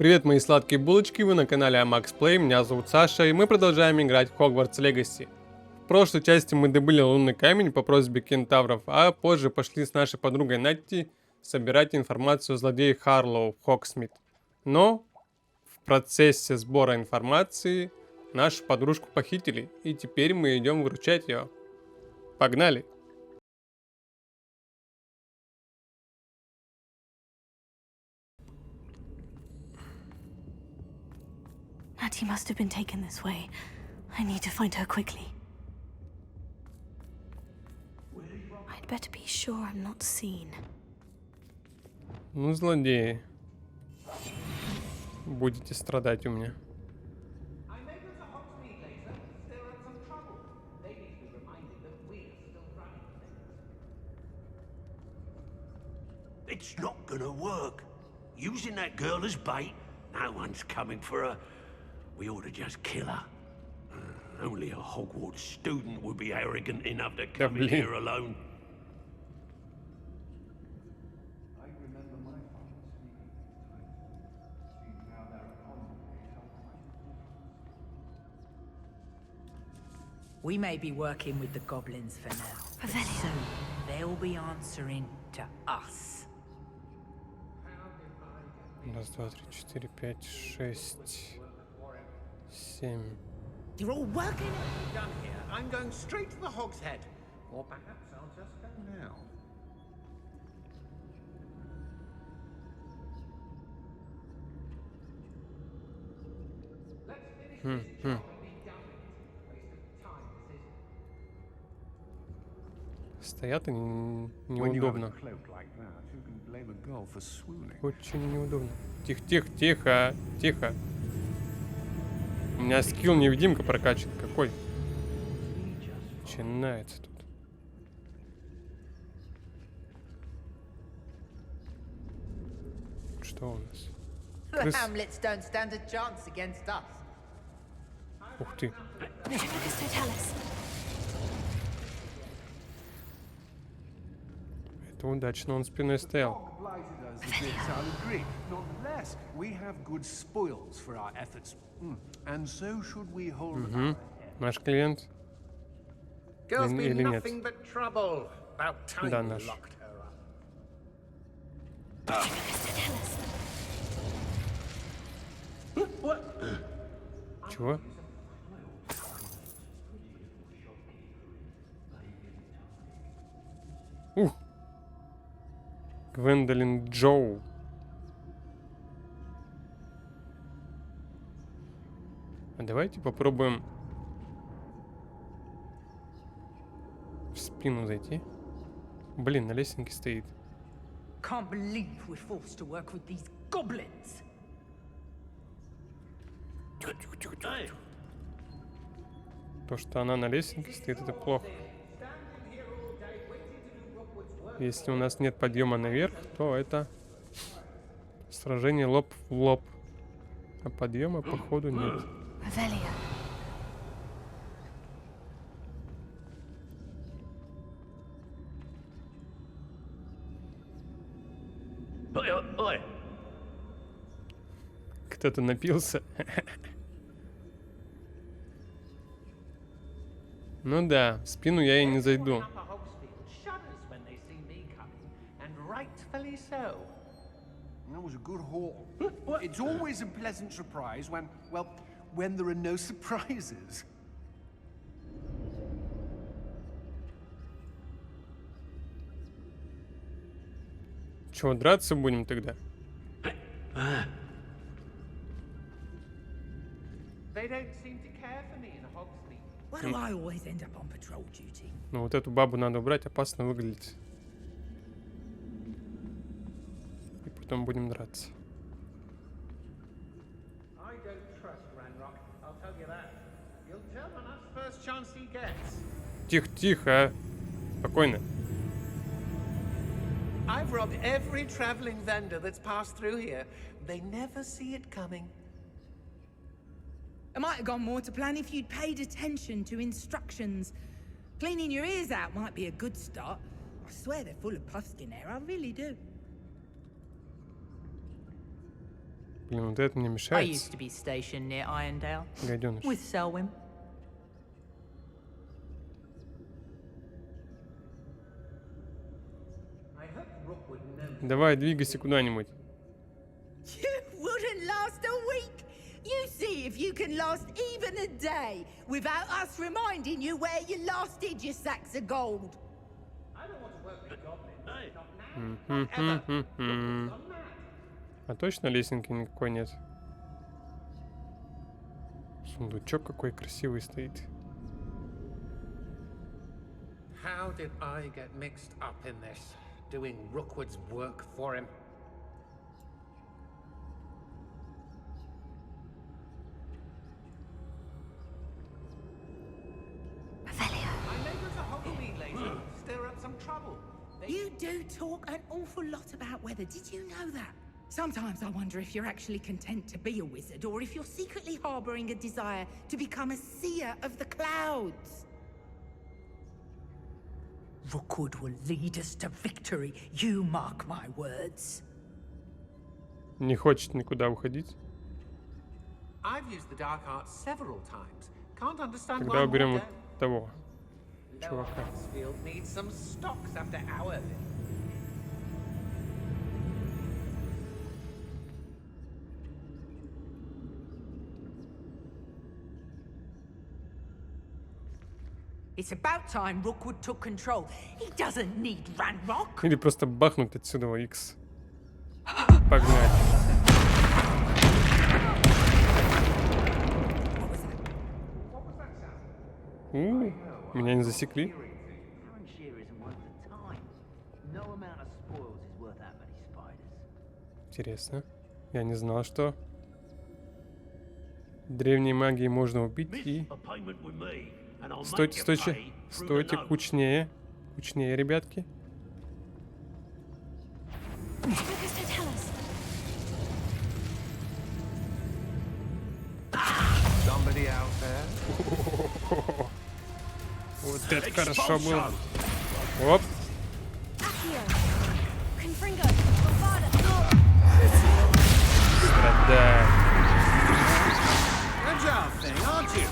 Привет, мои сладкие булочки, вы на канале Max Play, меня зовут Саша, и мы продолжаем играть в Hogwarts Legacy. В прошлой части мы добыли лунный камень по просьбе кентавров, а позже пошли с нашей подругой Натти собирать информацию о злодее Харлоу в Хоксмит. Но в процессе сбора информации нашу подружку похитили, и теперь мы идем выручать ее. Погнали! Natty must have been taken this way. I need to find her quickly. I'd better be sure I'm not seen. Ну, злодеи. Будете страдать у меня. It's not gonna work. Using that girl as bait, no one's coming for her. We ought to just kill her. Only a Hogwarts student would be arrogant enough to come in here alone. We may be working with the goblins for now, but soon they'll be answering to us. Раз, два, три, четыре, пять, шесть, семь. You're all working. Done here. I'm going straight to the Hog's Head. Or perhaps I'll just go now. Let's finish this job and be done with it. Waste of time, this is. Стоят и неудобно. Очень неудобно. Тихо, тихо, тихо, тихо. У меня скилл невидимка прокачан. Какой? Начинается тут. Что у нас? Крыс. Ух ты. Это удачно, он спиной стоял. Наш клиент. Или нет? Да, наш. Чего? Ух! Гвендолин Джоу. А давайте попробуем в спину зайти. Блин, на лестнике стоит. Can't believe we're forced to work with these goblins. То, что она на лестнике стоит, это плохо. Если у нас нет подъема наверх, то это сражение лоб в лоб. А подъема, походу, нет. Кто-то напился. Ну да, в спину я и не зайду. Rightfully so. That was a good haul. It's always a pleasant surprise when, well, when there are no surprises. Чего, драться будем тогда? They don't seem to care for me in Hogsmeade. Why do I always end up on patrol duty? Ну вот эту бабу надо убрать, опасно выглядит. И потом будем драться. I don't trust Ranrock, I'll tell you that. He'll tell on us first chance he gets. Тихо, тихо. Спокойно. I've robbed every traveling vendor that's passed through here. They never see it coming. It might have gone more to plan if you'd paid attention to instructions. Cleaning your ears out might be a good start. I swear they're full of puffskin hair, I really do. Блин, вот это мне I мешает. used to be stationed near Irondale Гаденыш. with Selwyn. I hope Rook would know. Давай, двигайся куда-нибудь. You wouldn't last a week. You see if you can last even a day without us reminding you where you last did your sacks of gold. I don't want to work with goblins. Not now. Not ever. М-м-м. On that. А точно лесенки никакой нет? Сундучок какой красивый стоит. How did I get mixed up in this? Doing Rookwood's work for him? Revelio. My neighbors are Hogwarts lazy. Stir up some trouble. You do talk an awful lot about weather. Did you know that? Sometimes I wonder if you're actually content to be a wizard or if you're secretly harboring a desire to become a seer of the clouds. Rookwood will lead us to victory. You mark my words. Не хочет никуда уходить. I've used the dark arts several times. Can't understand Тогда why уберем more вот того don't. чувака. Field needs some stocks after our visit. It's about time Rookwood took control. He doesn't need Ranrock. Или просто бахнуть отсюда X. Погнали. Меня не засекли. Current shear isn't worth the time. No amount of spoils is worth that many spiders. Интересно. Я не знал, что древней магией можно убить и... A payment with me, and I'll Стойте, make you стойте, pay through the стойте, nose. кучнее. Кучнее, ребятки. What does it tell us? Somebody out there? Вот это хорошо было. Оп. Accio. Confringo. Bombada. Страдай. Agile thing, aren't you?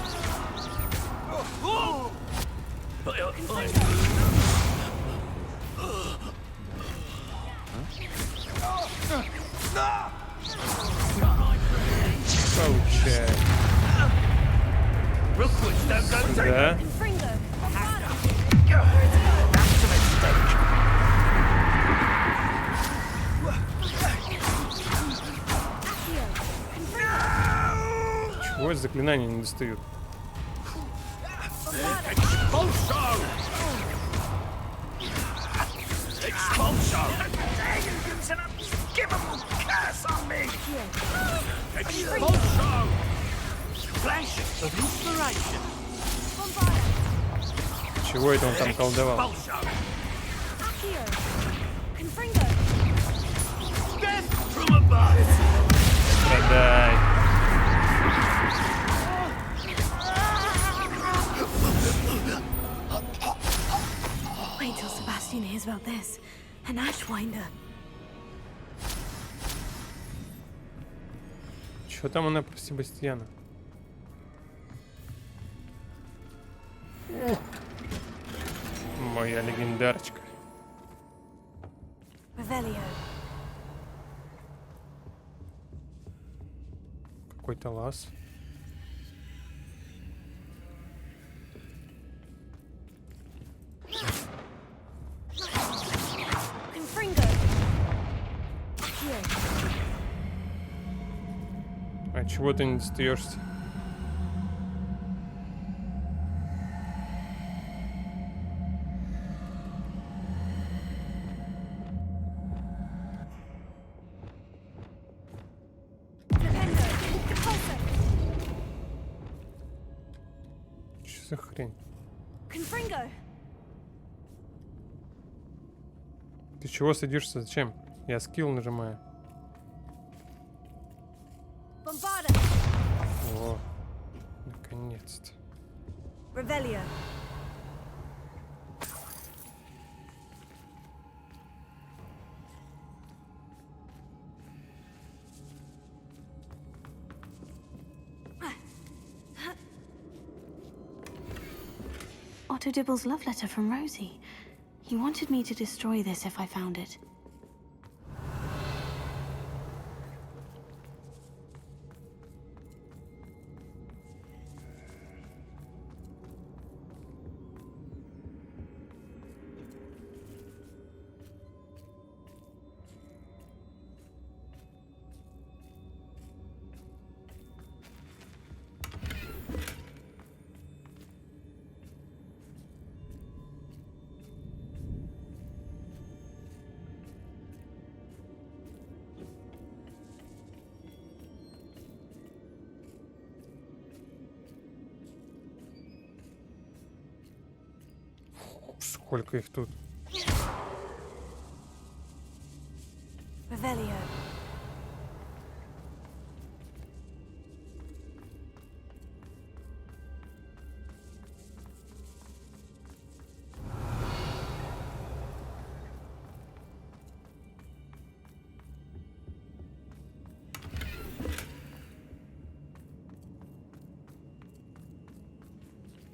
Получай. Rookwoods don't go through. Да. Confringo. Bombada. That's a mistake. Accio. Confringo. Чего заклинания не достают? Bombada. Expulso! Expulso! It's an unforgivable curse on me! Expulso! Flash of inspiration! Bombada. Чего это он там колдовал? Expulso! Accio. Confringo. Death from above! Страдай. Wait till Sebastian hears about this. An Ashwinder. Чё там она про Себастьяна? Моя легендарочка. Revelio. Какой-то лаз. Confringo. Accio. А чего ты не достаешься? Flipendo. Repulso. Что за хрень? Confringo. Ты чего садишься? Зачем? Я скилл нажимаю. Bombada. О, наконец-то. Revelio. Otto Dibble's love letter from Rosie. He wanted me to destroy this if I found it. Сколько их тут? Revelio.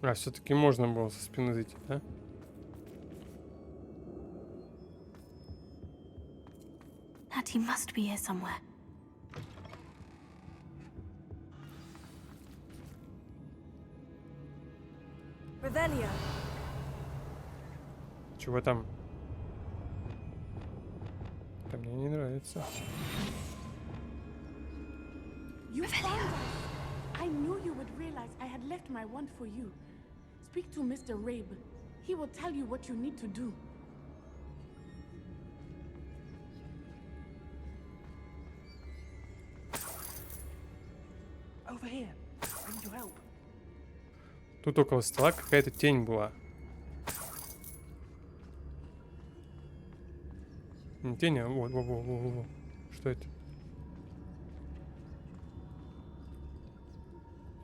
А, все-таки можно было со спины зайти, да? Natty must be here somewhere. Revelio. Чего там? Это мне не нравится. You found us. I knew you would realize I had left my wand for you. Speak to Mr. Rabe. He will tell you what you need to do. Over here. I need your help. Тут около стола какая-то тень была. Не тень, а вот, во. Что это?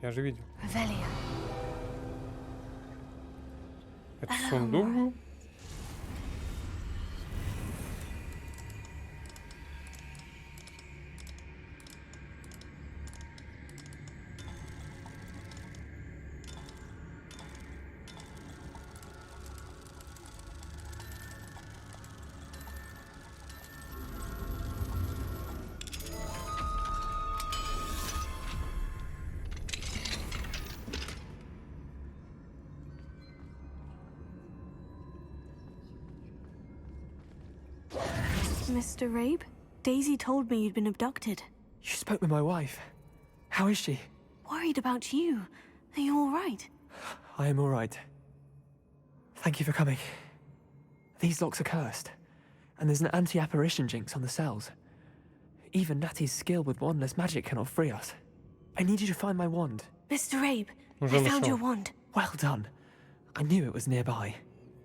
Я же видел. Revelio. Это сундук был? Mr. Rabe, Daisy told me you'd been abducted. You spoke with my wife. How is she? Worried about you. Are you all right? I am all right. Thank you for coming. These locks are cursed, and there's an anti-apparition jinx on the cells. Even Natty's skill with wandless magic cannot free us. I need you to find my wand. Mr. Rabe, Уже I found нашел. your wand. Well done. I knew it was nearby.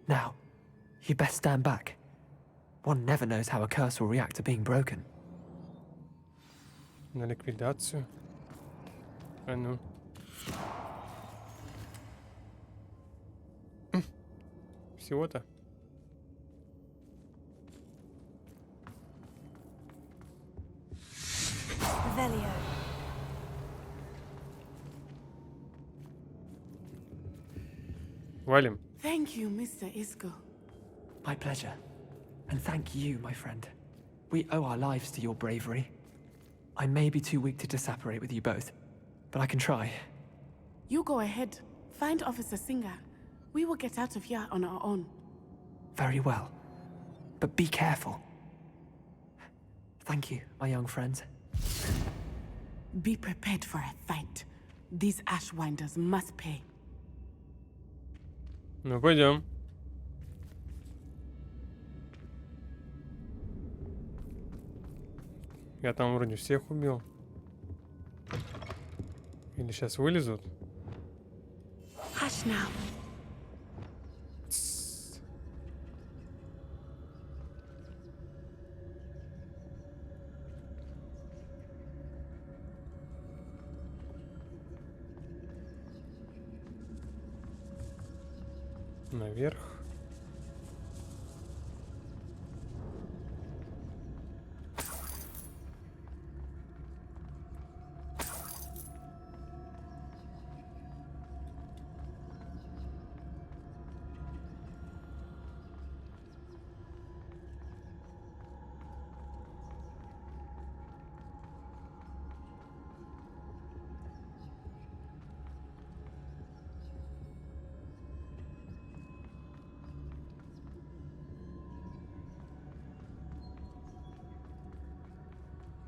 Now, you best stand back. One never knows how a curse will react to being broken. На ликвидацию. А ну. Всего-то. Revelio. Валим. Thank you, Mr. Isco. My pleasure. And thank you, my friend. We owe our lives to your bravery. I may be too weak to disapparate with you both, but I can try. You go ahead. Find Officer Singer. We will get out of here on our own. Very well. But be careful. Thank you, my young friends. Be prepared for a fight. These Ashwinders must pay. Ну, пойдем. Я там вроде всех убил. Или сейчас вылезут? Hush now. Наверх.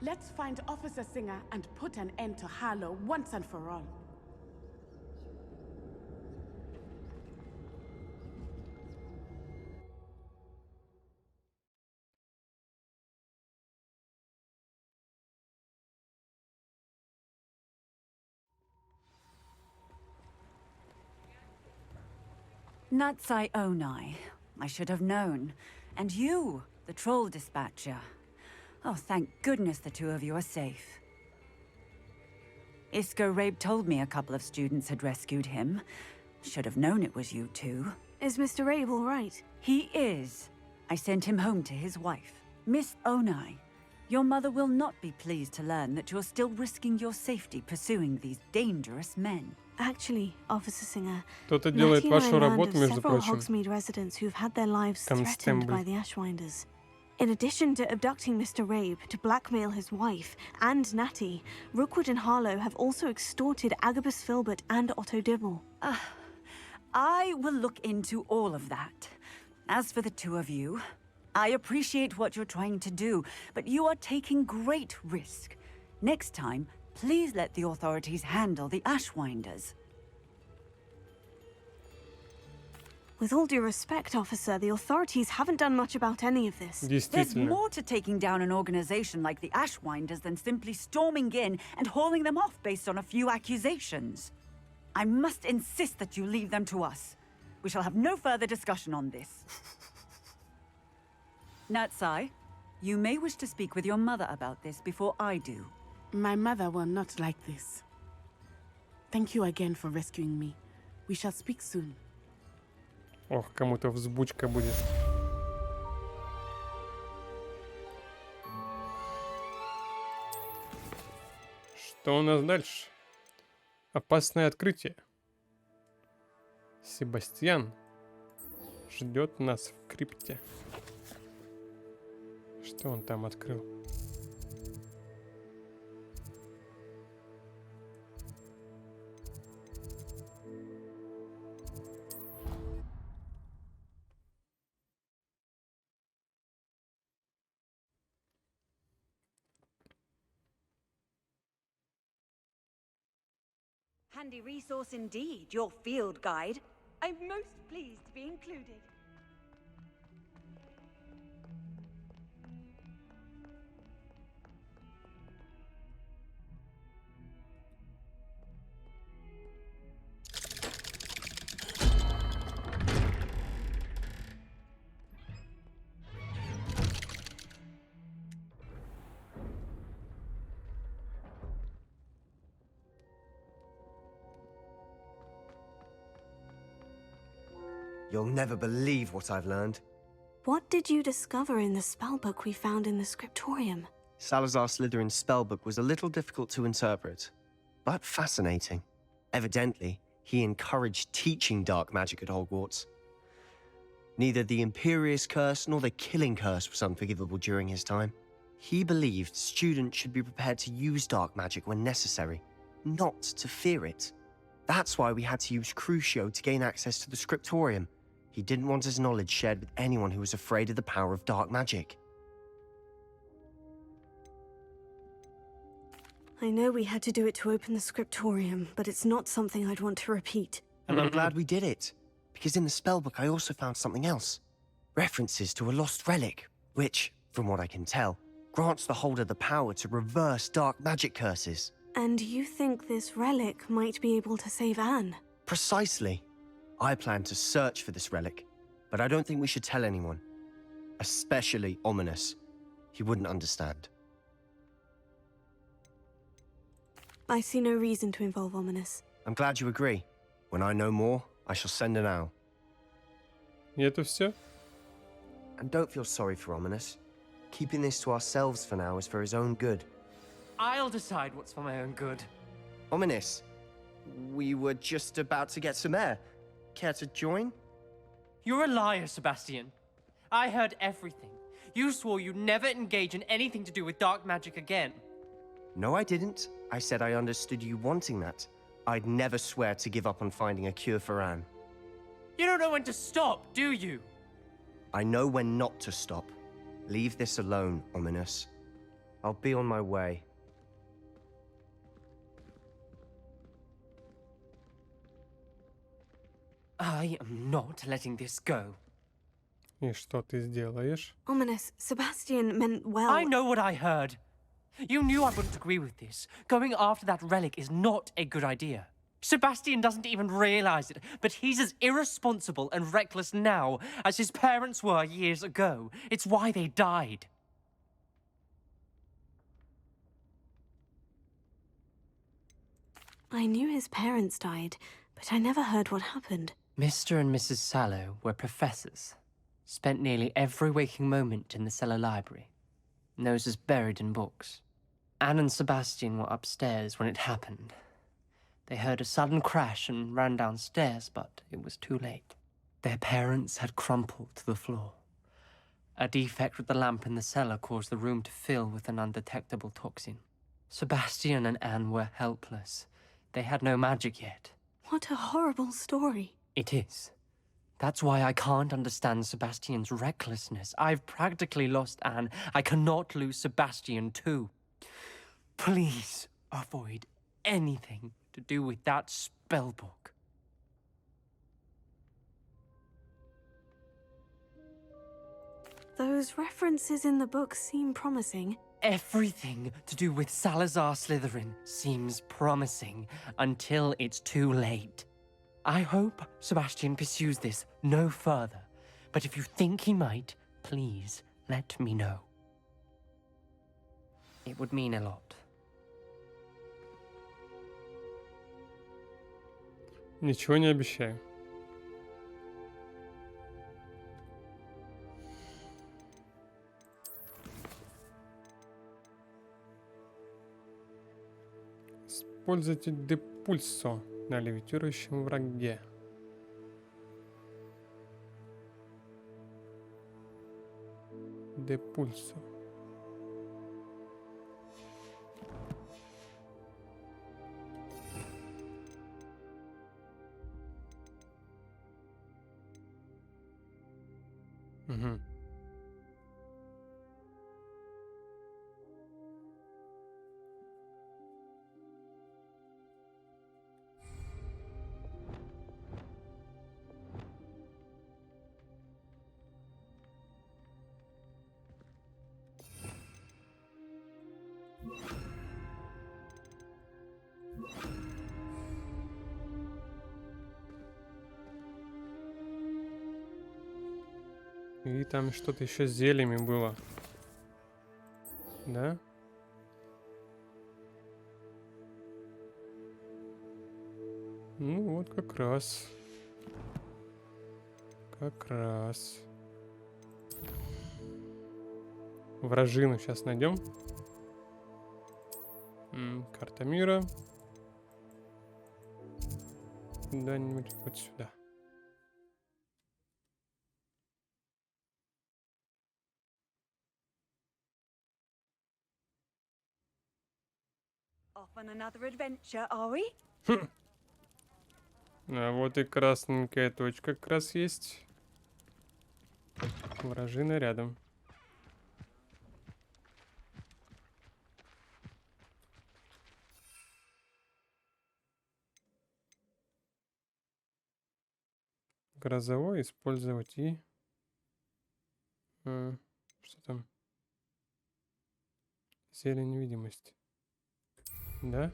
Let's find Officer Singer and put an end to Harlow once and for all. Natsai Onai. I should have known. And you, the troll dispatcher. Oh, thank goodness the two of you are safe. Isco Rabe told me a couple of students had rescued him. Should have known it was you two. Is Mr. Rabe all right? He is. I sent him home to his wife. Miss Onai, your mother will not be pleased to learn that you're still risking your safety pursuing these dangerous men. Actually, Officer Singer, Кто-то делает Natty and I вашу learned of работу, между several прочим. Hogsmeade residents who've had their lives Constable. threatened by the Ashwinders. In addition to abducting Mr. Rabe to blackmail his wife and Natty, Rookwood and Harlow have also extorted Agabus Filbert and Otto Dibble. I will look into all of that. As for the two of you, I appreciate what you're trying to do, but you are taking great risk. Next time, please let the authorities handle the Ashwinders. With all due respect, officer, the authorities haven't done much about any of this. There's Действительно. more to taking down an organization like the Ashwinders than simply storming in and hauling them off based on a few accusations. I must insist that you leave them to us. We shall have no further discussion on this. Natsai, you may wish to speak with your mother about this before I do. My mother will not like this. Thank you again for rescuing me. We shall speak soon. Ох, кому-то взбучка будет. Что у нас дальше? Опасное открытие. Себастьян ждет нас в крипте. Что он там открыл? Handy resource indeed, your field guide. I'm most pleased to be included. You'll never believe what I've learned. What did you discover in the spellbook we found in the scriptorium? Salazar Slytherin's spellbook was a little difficult to interpret, but fascinating. Evidently, he encouraged teaching dark magic at Hogwarts. Neither the Imperious Curse nor the Killing Curse was unforgivable during his time. He believed students should be prepared to use dark magic when necessary, not to fear it. That's why we had to use Crucio to gain access to the scriptorium. He didn't want his knowledge shared with anyone who was afraid of the power of dark magic. I know we had to do it to open the scriptorium, but it's not something I'd want to repeat. And I'm glad we did it, because in the spellbook I also found something else. References to a lost relic, which, from what I can tell, grants the holder the power to reverse dark magic curses. And you think this relic might be able to save Anne? Precisely. I plan to search for this relic, but I don't think we should tell anyone. Especially Ominous. He wouldn't understand. I see no reason to involve Ominous. I'm glad you agree. When I know more, I shall send an owl. И это все? And don't feel sorry for Ominous. Keeping this to ourselves for now is for his own good. I'll decide what's for my own good. Ominous, we were just about to get some air. Care to join? You're a liar, Sebastian. I heard everything. You swore you'd never engage in anything to do with dark magic again. No, I didn't. I said I understood you wanting that. I'd never swear to give up on finding a cure for Anne. You don't know when to stop, do you? I know when not to stop. Leave this alone, Ominous. I'll be on my way. I am not letting this go. И что ты сделаешь? Ominous, Sebastian meant well. I know what I heard. You knew I wouldn't agree with this. Going after that relic is not a good idea. Sebastian doesn't even realize it, but he's as irresponsible and reckless now as his parents were years ago. It's why they died. I knew his parents died, but I never heard what happened. Mr. and Mrs. Sallow were professors. Spent nearly every waking moment in the cellar library. Noses buried in books. Anne and Sebastian were upstairs when it happened. They heard a sudden crash and ran downstairs, but it was too late. Their parents had crumpled to the floor. A defect with the lamp in the cellar caused the room to fill with an undetectable toxin. Sebastian and Anne were helpless. They had no magic yet. What a horrible story. It is. That's why I can't understand Sebastian's recklessness. I've practically lost Anne. I cannot lose Sebastian too. Please avoid anything to do with that spellbook. Those references in the book seem promising. Everything to do with Salazar Slytherin seems promising until it's too late. I hope Sebastian pursues this no further, but if you think he might, please let me know. It would mean a lot. Ничего не обещаю. Используйте депульсо на левитирующем враге. Депульсо. Угу. И там что-то еще с зельями было. Да? Ну вот как раз. Как раз. Вражину сейчас найдем. Карта мира. Куда-нибудь вот сюда. Off on another adventure, are we? А вот и красненькая точка как раз есть. Вражина рядом. Грозовой использовать и... что там? Зелье невидимости. Да?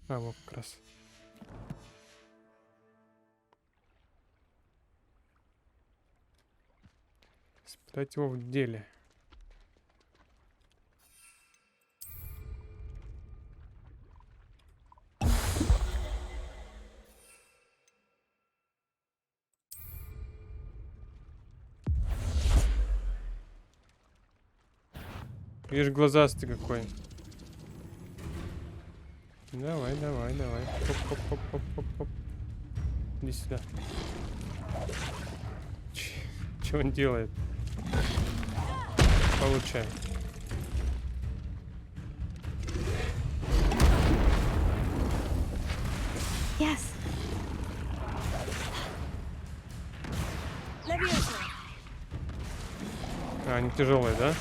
А, вот как раз. Испытать его в деле. Видишь, глазастый какой. Давай, давай, давай. Хоп-хоп-хоп-хоп-хоп. Иди сюда. Что он делает? Получай. Yes. А, они тяжелые, да?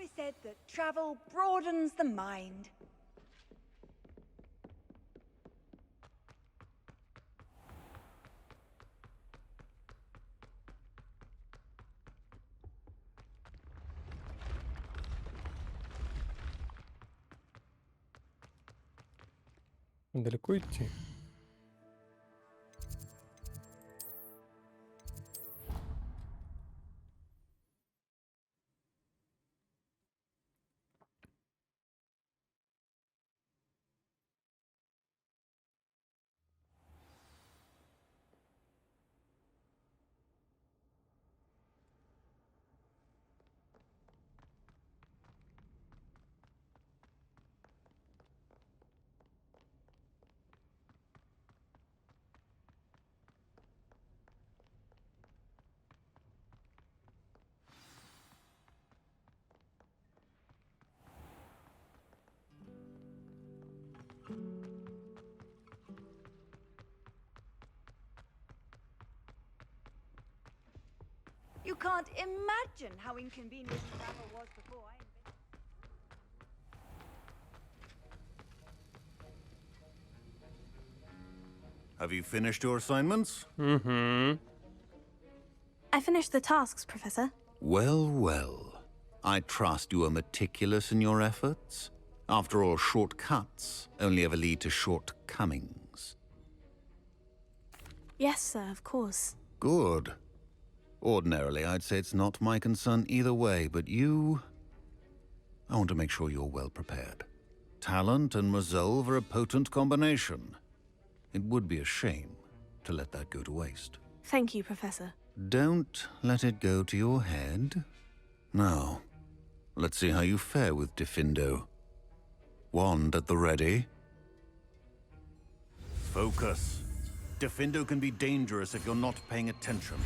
always said that travel broadens the mind. Далеко идти? You can't imagine how inconvenient travel was before I invented. Have you finished your assignments? Mm-hmm. I finished the tasks, Professor. Well, well. I trust you are meticulous in your efforts. After all, shortcuts only ever lead to shortcomings. Yes, sir, of course. Good. Ordinarily, I'd say it's not my concern either way, but you... I want to make sure you're well prepared. Talent and resolve are a potent combination. It would be a shame to let that go to waste. Thank you, Professor. Don't let it go to your head. Now, let's see how you fare with Diffindo. Wand at the ready. Focus. Diffindo can be dangerous if you're not paying attention.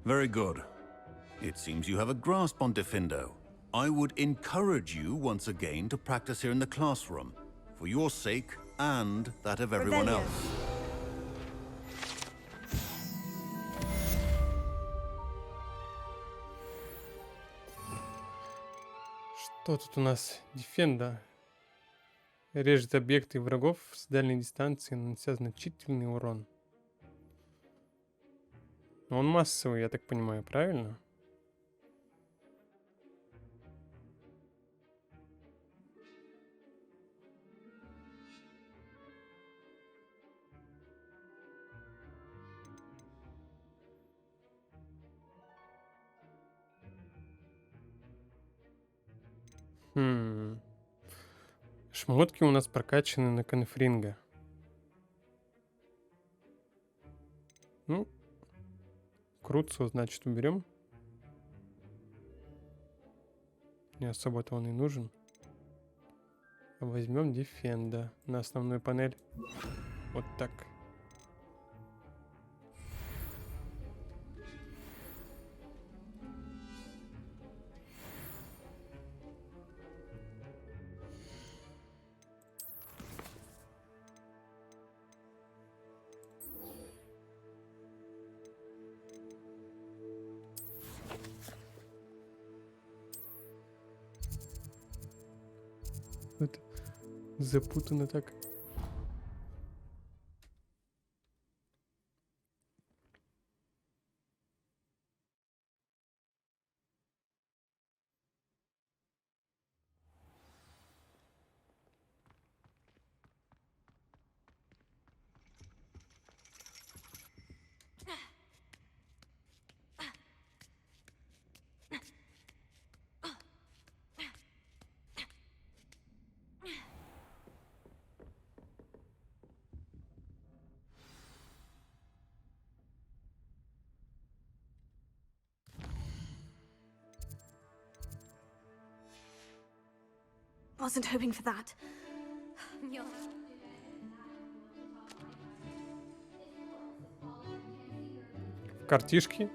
Very good. It seems you have a grasp on Diffindo. I would encourage you once again to practice here in the classroom, for your sake and that of everyone else. Что тут у нас? Дефенда. Режет объекты врагов с дальней дистанции, нанося значительный урон. Но он массовый, я так понимаю, правильно? Шмотки у нас прокачаны на конфринга. Ну, Круцу, значит, уберем. Не особо-то он и нужен. Возьмем Дефенда на основную панель. Вот так. Это запутано так. Wasn't hoping for that. Картишки.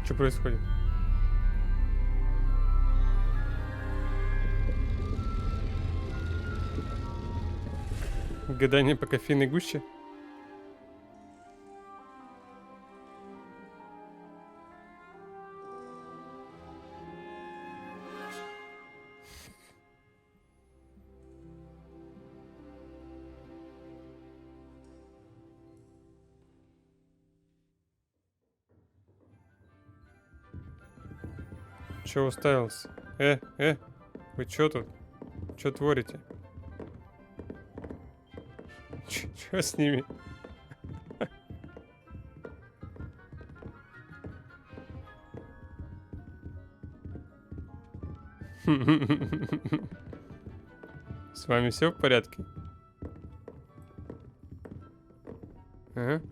Что происходит? Гадание по кофейной гуще? Чё уставился? Вы чё тут? Чё творите? Чё с ними? С вами все в порядке? Ага.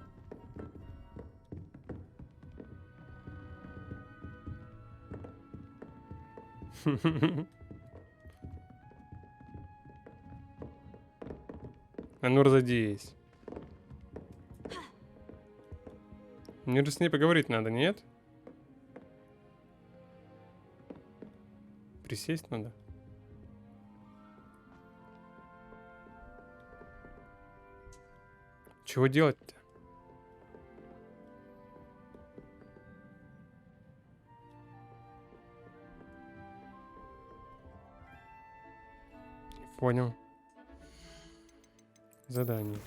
А ну разодись. Мне же с ней поговорить надо, нет? Присесть надо. Чего делать-то? Понял. Задание.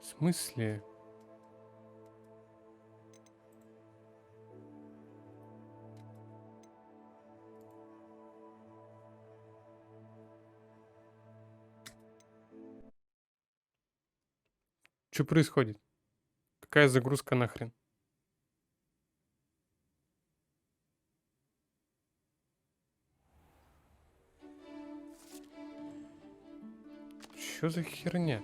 В смысле? Что происходит? Какая загрузка нахрен? Что за херня?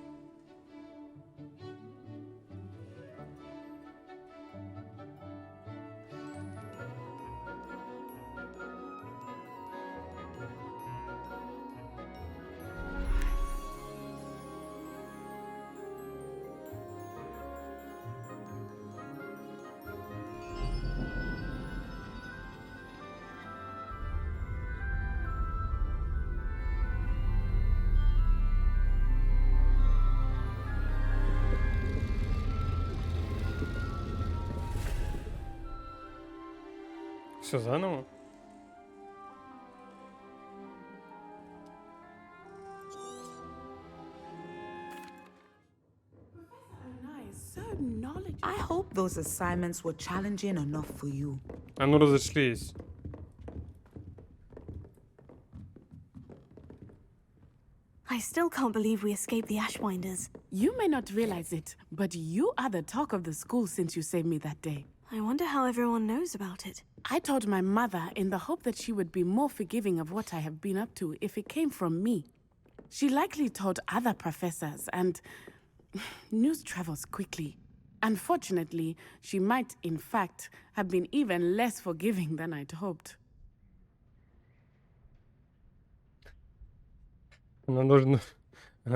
Все заново? I hope those assignments were challenging enough for you. А ну разошлись. I still can't believe we escaped the Ashwinders. You may not realize it, but you are the talk of the school since you saved me that day. I wonder how everyone knows about it. I told my mother in the hope that she would be more forgiving of what I have been up to if it came from me. She likely told other professors, and news travels quickly. Unfortunately, she might, in fact, have been even less forgiving than I'd hoped. Она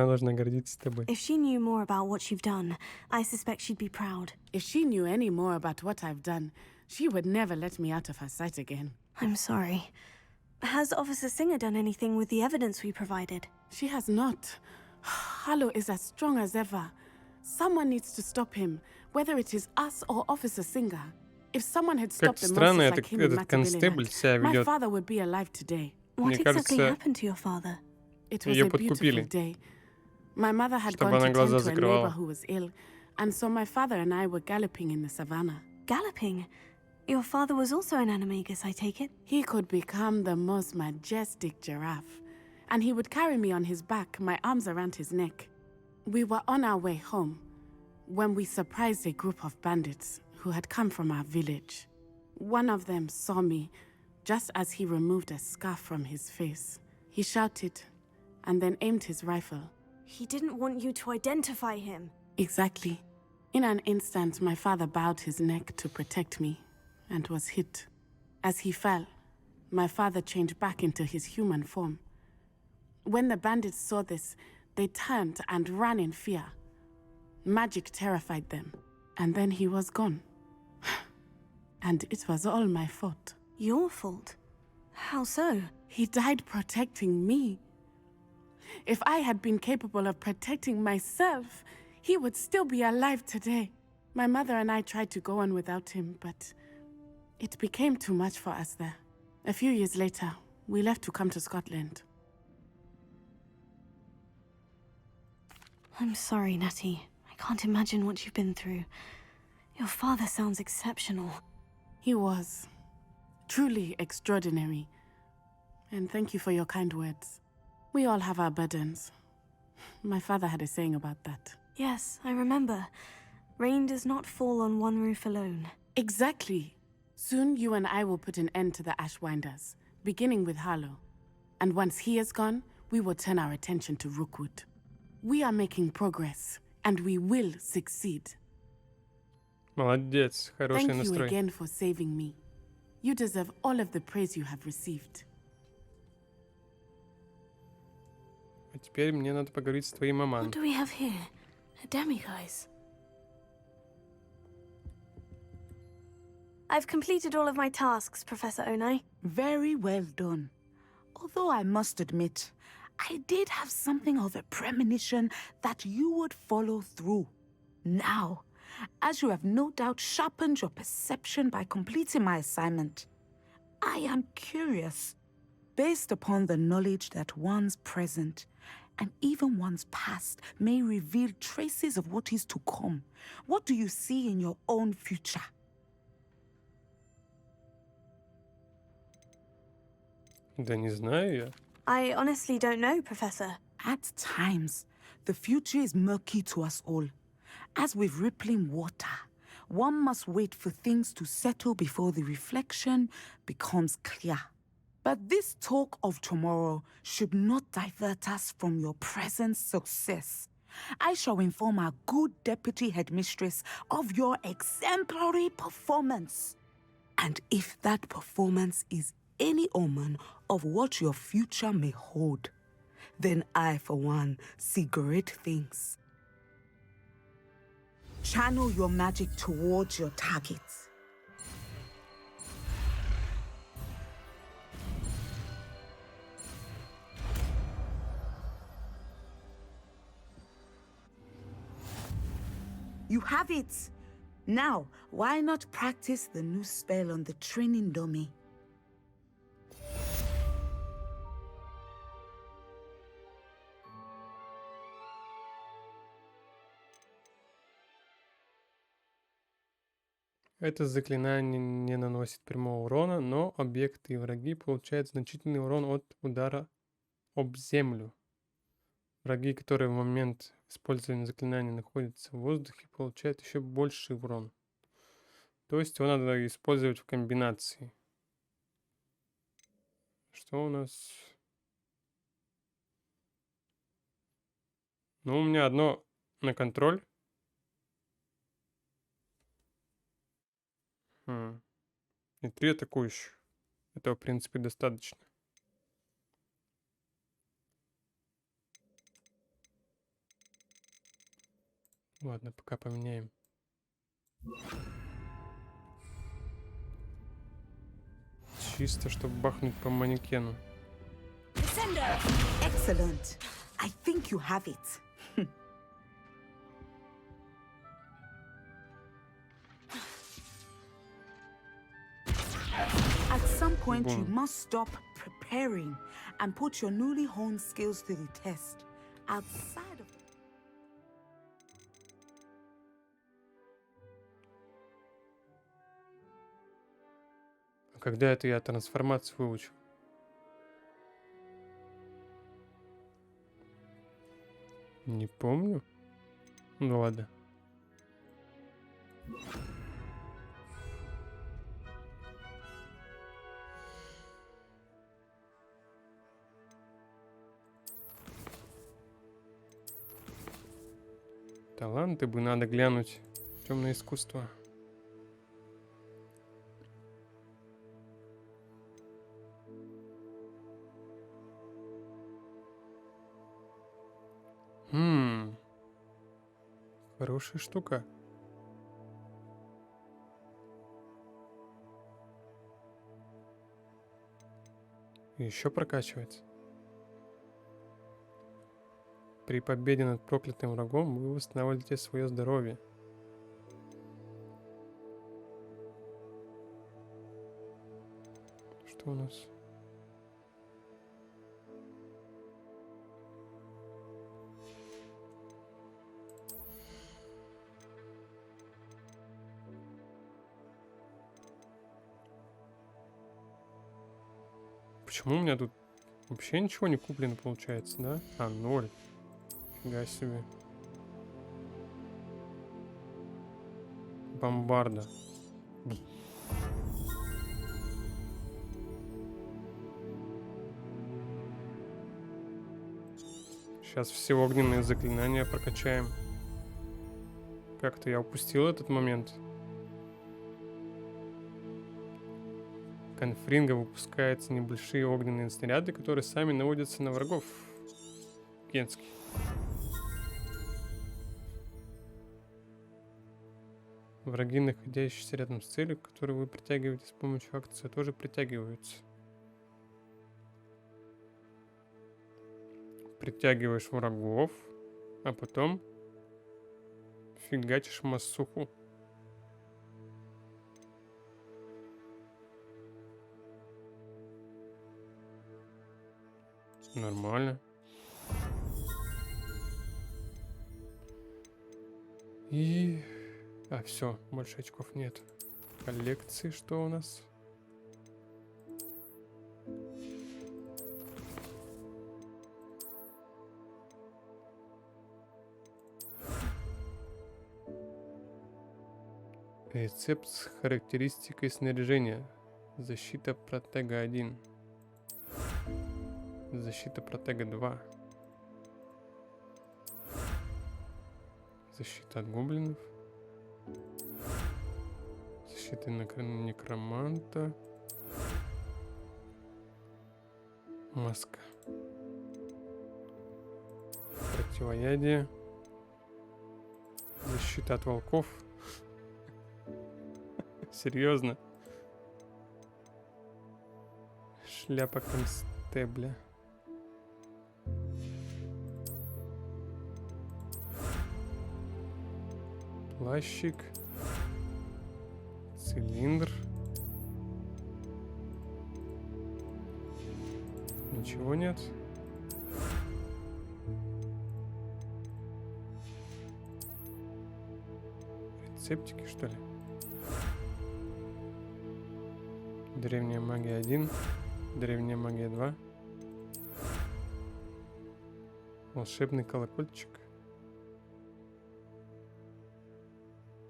должна гордиться тобой. If she knew more about what you've done, I suspect she'd be proud. If she knew any more about what I've done, she would never let me out of her sight again. I'm sorry. Has Officer Singer done anything with the evidence we provided? She has not. Harlow is as strong as ever. Someone needs to stop him, whether it is us or Officer Singer. If someone had stopped the monsters like him in Matabeleland, my father would be alive today. What exactly happened to your father? It was a beautiful day. My mother had gone to tend to a neighbor who was ill, and so my father and I were galloping in the savannah. Galloping? Your father was also an animagus, I take it? He could become the most majestic giraffe, and he would carry me on his back, my arms around his neck. We were on our way home when we surprised a group of bandits who had come from our village. One of them saw me just as he removed a scarf from his face. He shouted and then aimed his rifle. He didn't want you to identify him. Exactly. In an instant, my father bowed his neck to protect me and was hit. As he fell, my father changed back into his human form. When the bandits saw this, they turned and ran in fear. Magic terrified them, and then he was gone. And it was all my fault. Your fault? How so? He died protecting me. If I had been capable of protecting myself, he would still be alive today. My mother and I tried to go on without him, but it became too much for us there. A few years later, we left to come to Scotland. I'm sorry, Natty. I can't imagine what you've been through. Your father sounds exceptional. He was. Truly extraordinary. And thank you for your kind words. We all have our burdens. My father had a saying about that. Yes, I remember. Rain does not fall on one roof alone. Exactly. Soon you and I will put an end to the Ashwinders, beginning with Harlow. And once he is gone, we will turn our attention to Rookwood. We are making progress, and we will succeed. Молодец, хороший Thank you настрой. again for saving me. You deserve all of the praise you have received. А теперь мне надо поговорить с твоей маман. What do we have here? A demiguise. I've completed all of my tasks, Professor Onai. Very well done. Although I must admit, I did have something of a premonition that you would follow through. Now, as you have no doubt sharpened your perception by completing my assignment, I am curious, based upon the knowledge that one's present and even one's past may reveal traces of what is to come. What do you see in your own future? Да не знаю я. I honestly don't know, Professor. At times, the future is murky to us all. As with rippling water, one must wait for things to settle before the reflection becomes clear. But this talk of tomorrow should not divert us from your present success. I shall inform our good deputy headmistress of your exemplary performance. And if that performance is any omen of what your future may hold, then I, for one, see great things. Channel your magic towards your targets. You have it! Now, why not practice the new spell on the training dummy? Это заклинание не наносит прямого урона, но объекты и враги получают значительный урон от удара об землю. Враги, которые в момент использования заклинания находятся в воздухе, получают еще больший урон. То есть его надо использовать в комбинации. Что у нас? Ну, у меня одно на контроль. И 3 атакующих. Этого, в принципе, достаточно. Ладно, пока поменяем. Чисто, чтобы бахнуть по манекену. Excellent. I think you have it. At some point, you must stop preparing and put your newly honed skills to the test. Outside of... А когда это я трансформацию выучу? Не помню. Ну ладно. Таланты бы надо глянуть. Темное искусство. Хорошая штука. И еще прокачивается. При победе над проклятым врагом вы восстанавливаете свое здоровье. Что у нас? Почему у меня тут вообще ничего не куплено получается, да? А, 0. Фига себе. Бомбарда. Сейчас все огненные заклинания прокачаем. Как-то я упустил этот момент. Конфринга выпускаются небольшие огненные снаряды, которые сами наводятся на врагов. Генский. Враги, находящиеся рядом с целью, которую вы притягиваете с помощью акции, тоже притягиваются. Притягиваешь врагов, а потом фигачишь массуху. Нормально. И... А, все, больше очков нет. Коллекции что у нас? Рецепт с характеристикой снаряжения. Защита протега 1. Защита протега 2. Защита от гоблинов. Защита некроманта. Маска. Противоядие. Защита от волков. Серьезно? Шляпа констебля. Плащик. Цилиндр. Ничего нет. Рецептики, что ли? Древняя магия 1. Древняя магия 2. Волшебный колокольчик.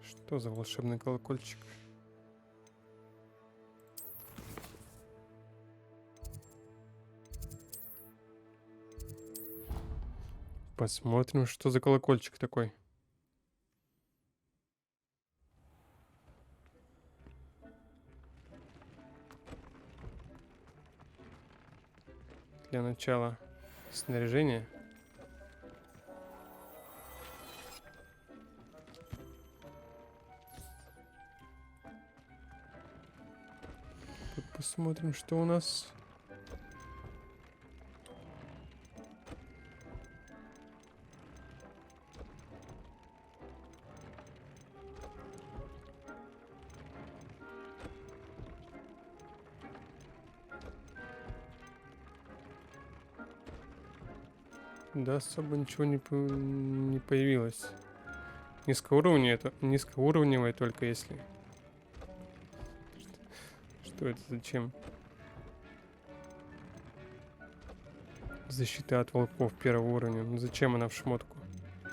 Что за волшебный колокольчик? Посмотрим, что за колокольчик такой. Для начала снаряжение. Тут посмотрим, что у нас. Да, особо ничего не появилось. Низкоуровневое только если. Что это? Зачем? Защита от волков первого уровня. Ну зачем она в шмотку?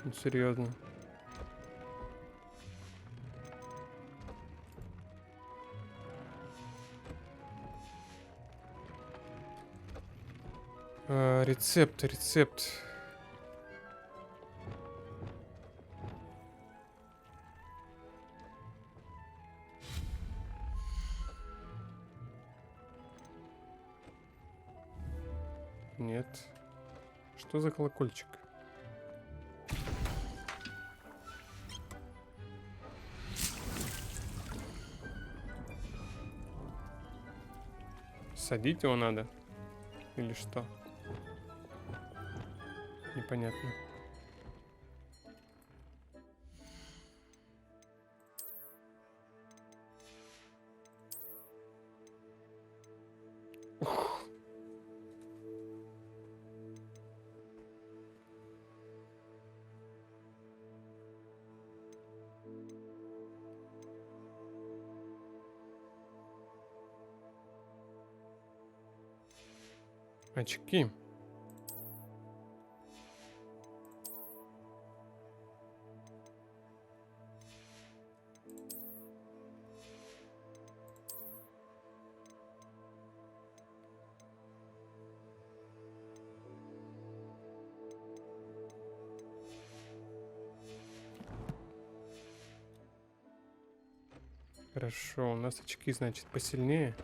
Ну серьезно. Рецепт. Нет. Что за колокольчик? Садить его надо? Или что? Непонятно. Очки. Хорошо, у нас очки, значит, посильнее.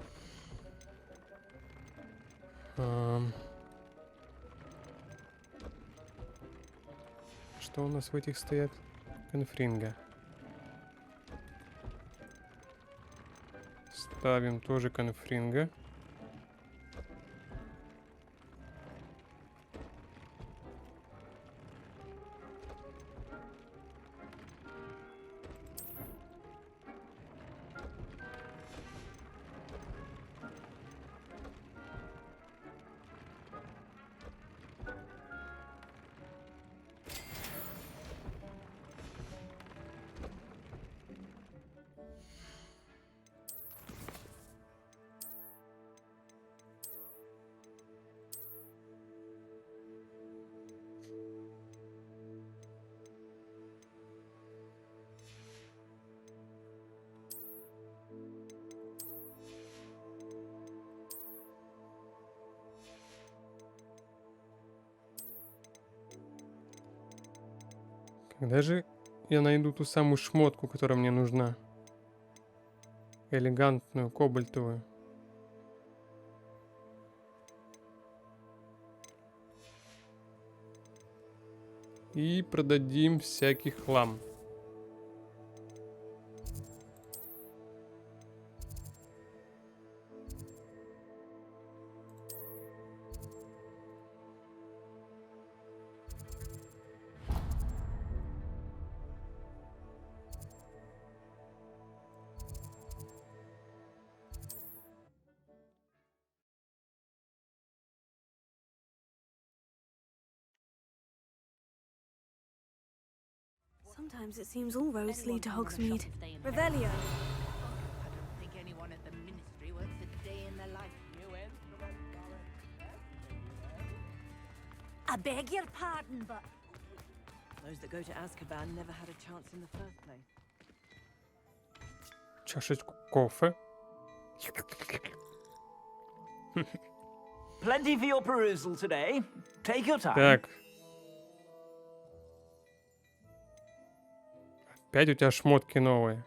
Что у нас в этих стоят? Конфринга. Ставим тоже конфринга. Когда же я найду ту самую шмотку, которая мне нужна? Элегантную, кобальтовую. И продадим всякий хлам. Sometimes it seems all roads lead to Hogsmeade. Revelio. I don't think anyone at the ministry works a day in their life. I beg your pardon, but Those that go to Azkaban never had a chance in the first place. Чашечку кофе. Plenty for your perusal today. Take your time. Так. Опять у тебя шмотки новые.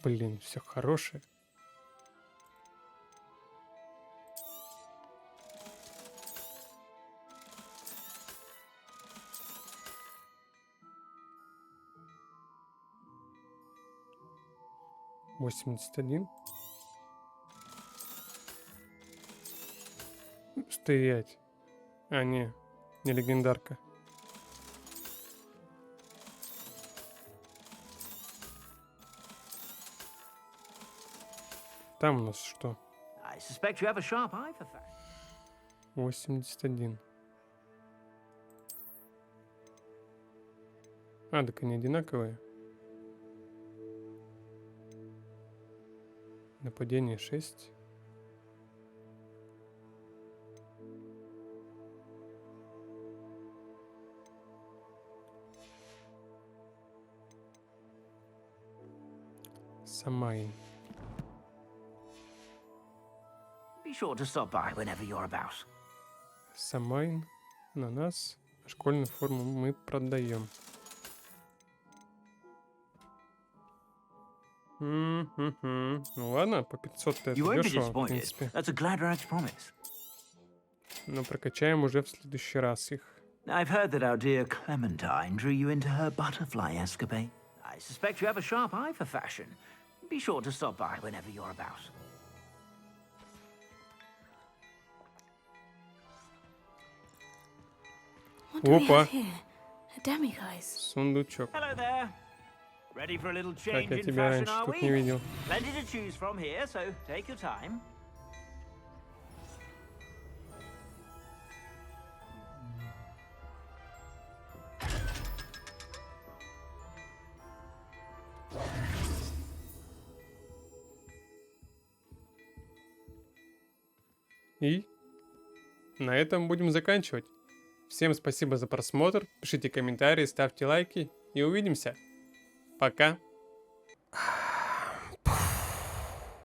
Блин, все хорошее. $81. Стоять. А, не легендарка. Там у нас что? I suspect you have a sharp eye for facts. 81. А, так они одинаковые. Нападение 6. Самайн. Be sure to stop by whenever you're about. Самайн на нас. Школьную форму мы продаем. Ну ладно, по 500 это дешево, в принципе. Но прокачаем уже в следующий раз их. I've heard that our dear Clementine drew you into her butterfly escapade. I suspect you have a sharp eye for fashion. Be sure to stop by whenever you're about. What do we have here? A demiguise. Сундучок. Hello there. Ready for a little Так, change я in тебя fashion, раньше are тут не we? видел. Plenty to choose from here, so take your time. И на этом будем заканчивать. Всем спасибо за просмотр, пишите комментарии, ставьте лайки и увидимся. Пока.